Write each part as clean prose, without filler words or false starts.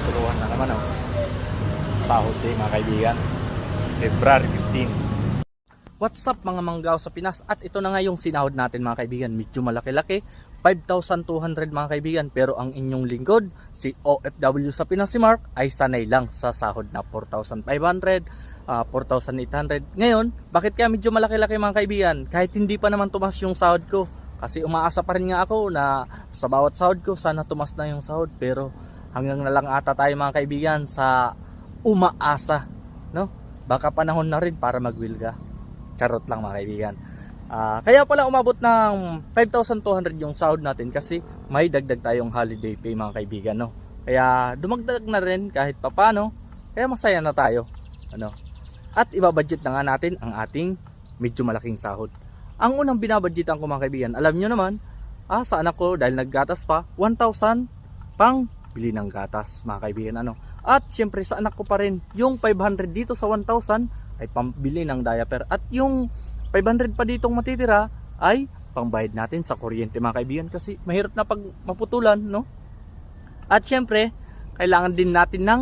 turuan na naman oh. Sahod day mga kaibigan, February 15. What's up mga manggaw sa Pinas? At ito na nga yung sinahod natin mga kaibigan. Medyo malaki-laki, 5,200 mga kaibigan. Pero ang inyong lingkod, si OFW sa Pinas si Mark, ay sanay lang sa sahod na 4,500, 4,800. Ngayon, bakit kaya medyo malaki-laki mga kaibigan? Kahit hindi pa naman tumas yung sahod ko. Kasi umaasa pa rin nga ako na sa bawat sahod ko, sana tumas na yung sahod. Pero hanggang na lang ata tayo mga kaibigan sa umaasa, no? Baka panahon na rin para magwilga. Charot lang mga kaibigan. Kaya pala umabot ng 5,200 yung sahod natin kasi may dagdag tayong holiday pay mga kaibigan, no? Kaya dumagdag na rin kahit papano. Kaya masaya na tayo, ano? At ibabudget na nga natin ang ating medyo malaking sahod. Ang unang binabudgetan ko mga kaibigan, alam nyo naman, sa anak ko dahil naggatas pa, 1,000 pang bili ng gatas mga kaibigan, ano? At syempre sa anak ko pa rin yung 500 dito sa 1,000 ay pambili ng diaper, at yung 500 pa ditong matitira ay pangbayad natin sa kuryente mga kaibigan kasi mahirap na pag maputulan, no? At syempre kailangan din natin ng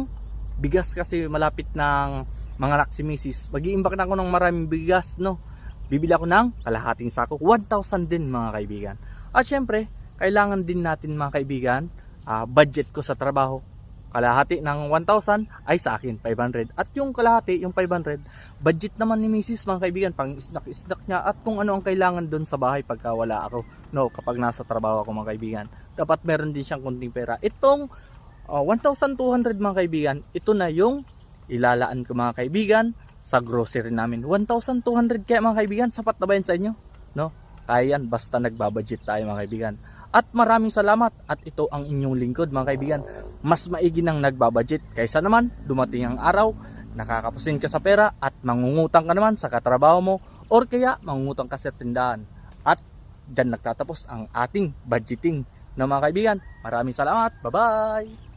bigas kasi malapit ng mga anak si Mrs. Mag-iimbak na ako ng maraming bigas, no? Bibili ako ng kalahating sako, 1,000 din mga kaibigan. At syempre kailangan din natin mga kaibigan, budget ko sa trabaho, kalahati ng 1,000 ay sa akin 500, at yung kalahati yung 500 budget naman ni Mrs. mga kaibigan, pang snack niya at kung ano ang kailangan doon sa bahay pagka wala ako, no, kapag nasa trabaho ako mga kaibigan. Dapat meron din siyang kunting pera. Itong 1,200 mga kaibigan, ito na yung ilalaan ko mga kaibigan sa grocery namin. 1,200 kaya mga kaibigan, sapat na ba yan sa inyo? No? Kaya yan basta nagbabudget tayo mga kaibigan. At maraming salamat, at ito ang inyong lingkod mga kaibigan. Mas maigi nang nagbabudget kaysa naman dumating ang araw, nakakapusin ka sa pera at mangungutang ka naman sa katrabaho mo, or kaya mangungutang ka sa tindahan. At dyan nagtatapos ang ating budgeting na mga kaibigan. Maraming salamat, bye bye!